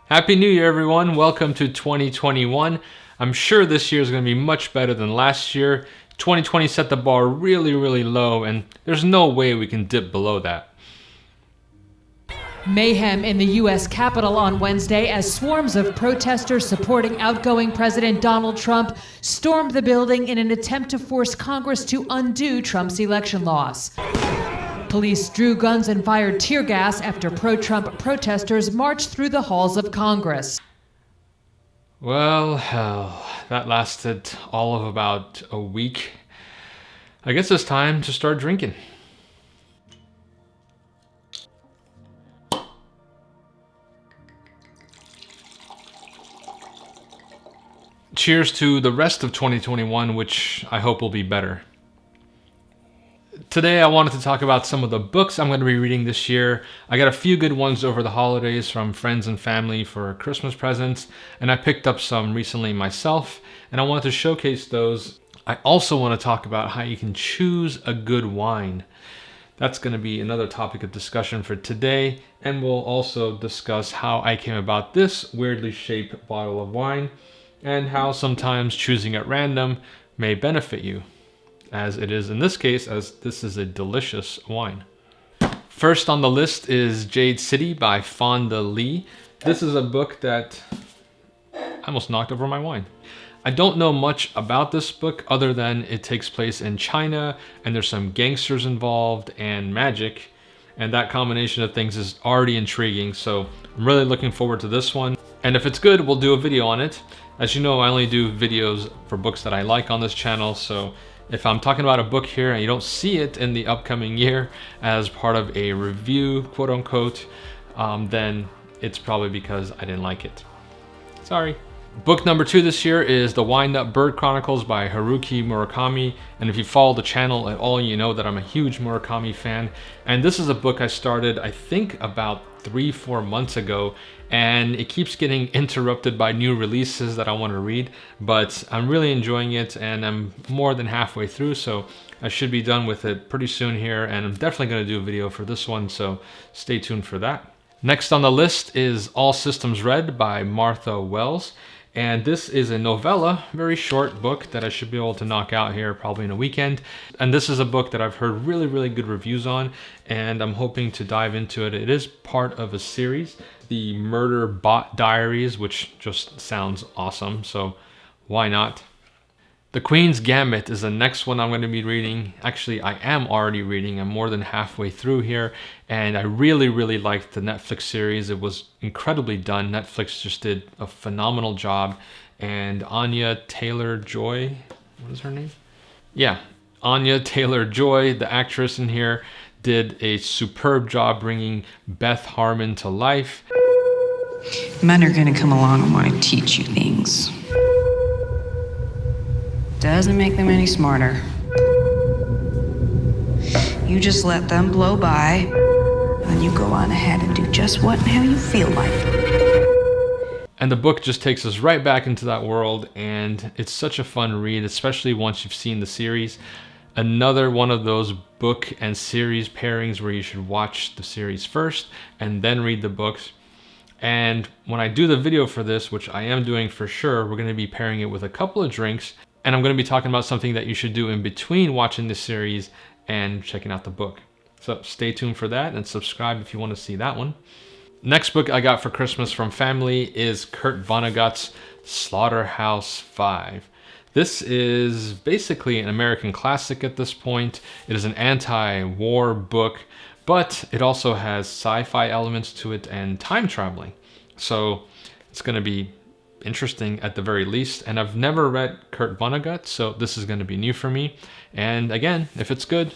Happy New Year, everyone. Welcome to 2021. I'm sure this year is going to be much better than last year. 2020 set the bar really low, and there's no way we can dip below that. Mayhem in the U.S. Capitol on Wednesday as swarms of protesters supporting outgoing President Donald Trump stormed the building in an attempt to force Congress to undo Trump's election loss. Police drew guns and fired tear gas after pro-Trump protesters marched through the halls of Congress. Well, hell, that lasted all of about a week. I guess it's time to start drinking. Cheers to the rest of 2021, which I hope will be better. Today I wanted to talk about some of the books I'm going to be reading this year. I got a few good ones over the holidays from friends and family for Christmas presents, and I picked up some recently myself, and I wanted to showcase those. I also want to talk about how you can choose a good wine. That's going to be another topic of discussion for today, and we'll also discuss how I came about this weirdly shaped bottle of wine, and how sometimes choosing at random may benefit you, as it is in this case, as this is a delicious wine. First on the list is Jade City by Fonda Lee. This is a book that I almost knocked over my wine. I don't know much about this book other than it takes place in China and there's some gangsters involved and magic, and that combination of things is already intriguing, so I'm really looking forward to this one. And if it's good, we'll do a video on it. As you know, I only do videos for books that I like on this channel, so if I'm talking about a book here and you don't see it in the upcoming year as part of a review, quote unquote, then it's probably because I didn't like it. Sorry. Book number 2 this year is The Wind-Up Bird Chronicles by Haruki Murakami. And if you follow the channel at all, you know that I'm a huge Murakami fan. And this is a book I started, I think, about 3-4 months ago. And it keeps getting interrupted by new releases that I want to read. But I'm really enjoying it, and I'm more than halfway through. So I should be done with it pretty soon here. And I'm definitely going to do a video for this one, so stay tuned for that. Next on the list is All Systems Red by Martha Wells. And this is a novella, very short book that I should be able to knock out here probably in a weekend. And this is a book that I've heard really good reviews on, and I'm hoping to dive into it. It is part of a series, the Murder Bot Diaries, which just sounds awesome, so why not? The Queens Gambit is the next one I'm going to be reading. Actually, I am already reading. I'm more than halfway through here, and I really liked the Netflix series. It was incredibly done. Netflix just did a phenomenal job, and Anya Taylor-Joy, what is her name? Yeah, Anya Taylor-Joy, the actress in here, did a superb job bringing Beth Harmon to life. Men are going to come along and want to teach you things. Doesn't make them any smarter. You just let them blow by, and you go on ahead and do just what and how you feel like. And the book just takes us right back into that world, and it's such a fun read, especially once you've seen the series. Another one of those book and series pairings where you should watch the series first and then read the books. And when I do the video for this, which I am doing for sure, we're going to be pairing it with a couple of drinks. And I'm going to be talking about something that you should do in between watching the series and checking out the book. So stay tuned for that and subscribe if you want to see that one. Next book I got for Christmas from family is Kurt Vonnegut's Slaughterhouse V. This is basically an American classic at this point. It is an anti-war book, but it also has sci-fi elements to it and time traveling. So it's going to be interesting at the very least, and I've never read Kurt Vonnegut, so this is going to be new for me. And again, if it's good,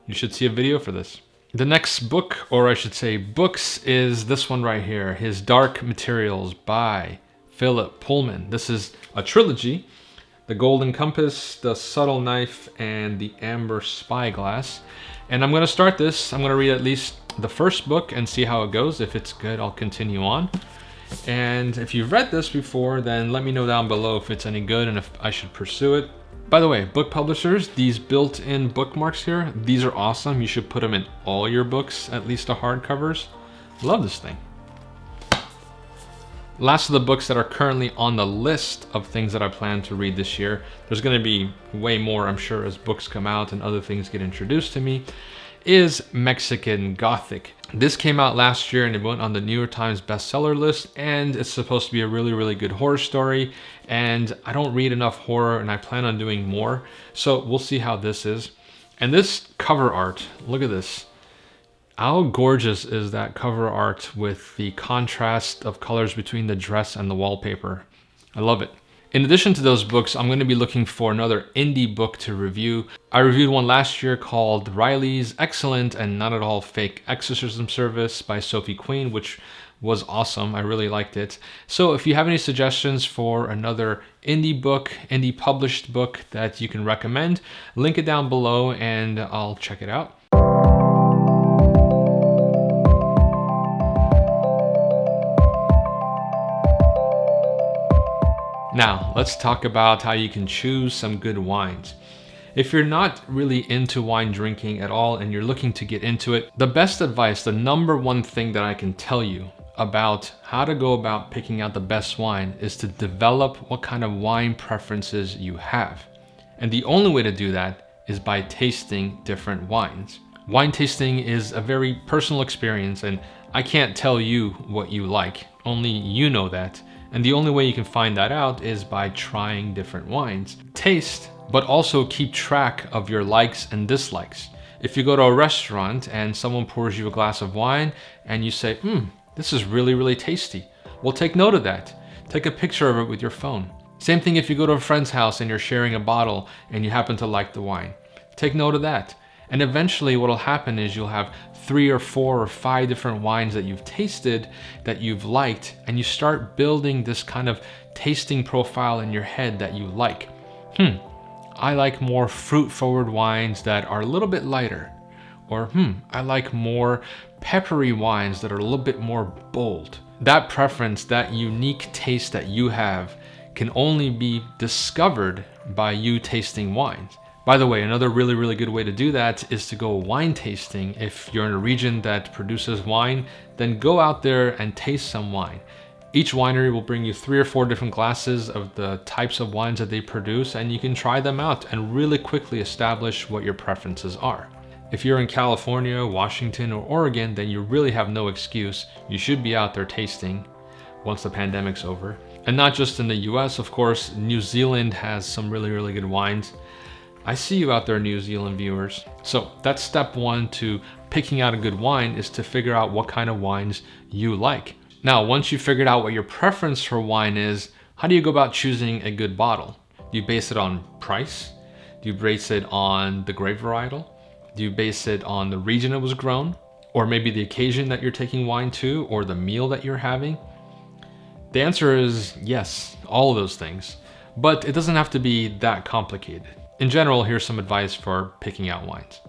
you should see a video for this. The next book, or I should say books, is this one right here, His Dark Materials by Philip Pullman. This is a trilogy: The Golden Compass, The Subtle Knife, and The Amber Spyglass. And I'm going to start this. I'm going to read at least the first book and see how it goes. If it's good, I'll continue on. And if you've read this before, then let me know down below if it's any good and if I should pursue it. By the way, book publishers, these built-in bookmarks here, these are awesome. You should put them in all your books, at least the hardcovers. Love this thing. Last of the books that are currently on the list of things that I plan to read this year, there's going to be way more, I'm sure, as books come out and other things get introduced to me, is Mexican Gothic. This came out last year and it went on the New York Times bestseller list, and it's supposed to be a really, really good horror story. And I don't read enough horror and I plan on doing more. So we'll see how this is. And this cover art, look at this. How gorgeous is that cover art with the contrast of colors between the dress and the wallpaper? I love it. In addition to those books, I'm going to be looking for another indie book to review. I reviewed one last year called Riley's Excellent and Not at All Fake Exorcism Service by Sophie Queen, which was awesome. I really liked it. So if you have any suggestions for another indie book, indie published book that you can recommend, link it down below and I'll check it out. Now, let's talk about how you can choose some good wines. If you're not really into wine drinking at all and you're looking to get into it, the best advice, the number one thing that I can tell you about how to go about picking out the best wine is to develop what kind of wine preferences you have. And the only way to do that is by tasting different wines. Wine tasting is a very personal experience and I can't tell you what you like, only you know that. And the only way you can find that out is by trying different wines. Taste, but also keep track of your likes and dislikes. If you go to a restaurant and someone pours you a glass of wine and you say, this is really, really tasty. Well, take note of that. Take a picture of it with your phone. Same thing if you go to a friend's house and you're sharing a bottle and you happen to like the wine. Take note of that. And eventually what'll happen is you'll have 3 or 4 or 5 different wines that you've tasted that you've liked, and you start building this kind of tasting profile in your head that you like. I like more fruit-forward wines that are a little bit lighter. Or I like more peppery wines that are a little bit more bold. That preference, that unique taste that you have can only be discovered by you tasting wines. By the way, another really, really good way to do that is to go wine tasting. If you're in a region that produces wine, then go out there and taste some wine. Each winery will bring you 3 or 4 different glasses of the types of wines that they produce, and you can try them out and really quickly establish what your preferences are. If you're in California, Washington, or Oregon, then you really have no excuse. You should be out there tasting once the pandemic's over. And not just in the US, of course, New Zealand has some really, really good wines. I see you out there, New Zealand viewers. So that's step 1 to picking out a good wine, is to figure out what kind of wines you like. Now, once you've figured out what your preference for wine is, how do you go about choosing a good bottle? Do you base it on price? Do you base it on the grape varietal? Do you base it on the region it was grown? Or maybe the occasion that you're taking wine to, or the meal that you're having? The answer is yes, all of those things. But it doesn't have to be that complicated. In general, here's some advice for picking out wines.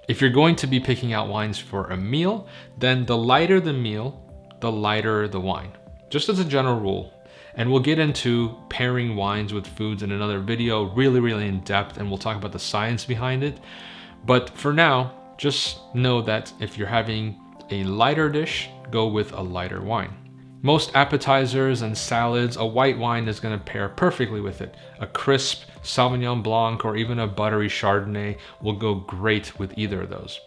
If you're going to be picking out wines for a meal, then the lighter the meal, the lighter the wine. Just as a general rule. And we'll get into pairing wines with foods in another video, really, really in depth, and we'll talk about the science behind it. But for now, just know that if you're having a lighter dish, go with a lighter wine. Most appetizers and salads, a white wine is going to pair perfectly with it. A crisp Sauvignon Blanc or even a buttery Chardonnay will go great with either of those.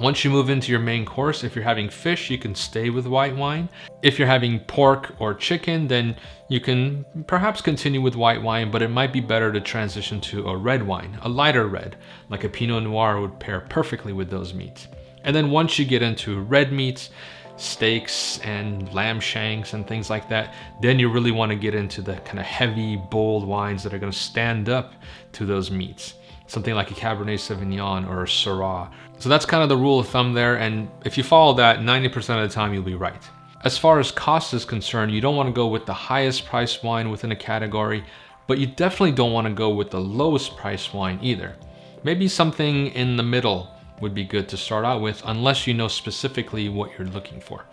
Once you move into your main course, if you're having fish, you can stay with white wine. If you're having pork or chicken, then you can perhaps continue with white wine, but it might be better to transition to a red wine, a lighter red, like a Pinot Noir would pair perfectly with those meats. And then once you get into red meats, steaks and lamb shanks and things like that, then you really want to get into the kind of heavy, bold wines that are going to stand up to those meats. Something like a Cabernet Sauvignon or a Syrah. So that's kind of the rule of thumb there, and if you follow that, 90% of the time you'll be right. As far as cost is concerned, you don't want to go with the highest priced wine within a category, but you definitely don't want to go with the lowest priced wine either. Maybe something in the middle would be good to start out with, unless you know specifically what you're looking for.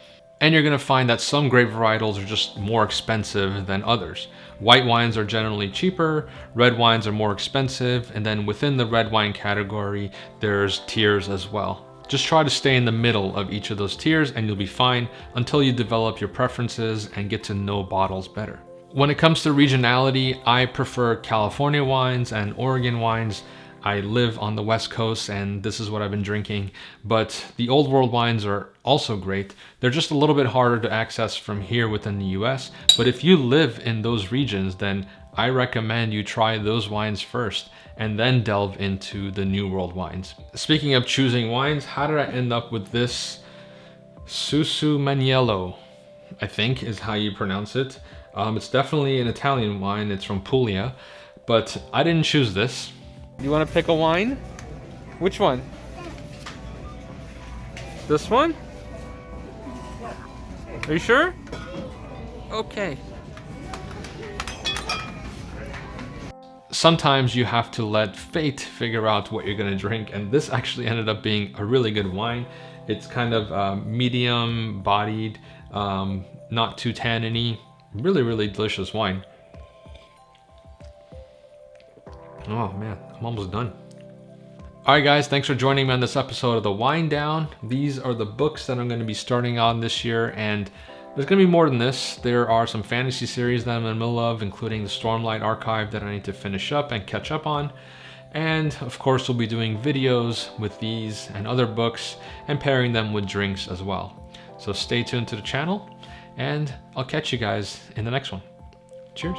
And you're going to find that some grape varietals are just more expensive than others. White wines are generally cheaper, red wines are more expensive, and then within the red wine category, there's tiers as well. Just try to stay in the middle of each of those tiers and you'll be fine until you develop your preferences and get to know bottles better. When it comes to regionality, I prefer California wines and Oregon wines. I live on the West Coast and this is what I've been drinking, but the Old World wines are also great. They're just a little bit harder to access from here within the US, but if you live in those regions, then I recommend you try those wines first and then delve into the New World wines. Speaking of choosing wines, how did I end up with this Susu Maniello, I think is how you pronounce it. It's definitely an Italian wine. It's from Puglia, but I didn't choose this. You want to pick a wine? Which one? This one? Are you sure? Okay. Sometimes you have to let fate figure out what you're gonna drink, and this actually ended up being a really good wine. It's kind of medium bodied, not too tanniny. Really delicious wine. Oh man, I'm almost done. All right guys, thanks for joining me on this episode of The Wine Down. These are the books that I'm going to be starting on this year, and there's going to be more than this. There are some fantasy series that I'm in the middle of, including the Stormlight Archive that I need to finish up and catch up on. And of course, we'll be doing videos with these and other books and pairing them with drinks as well. So stay tuned to the channel, and I'll catch you guys in the next one. Cheers.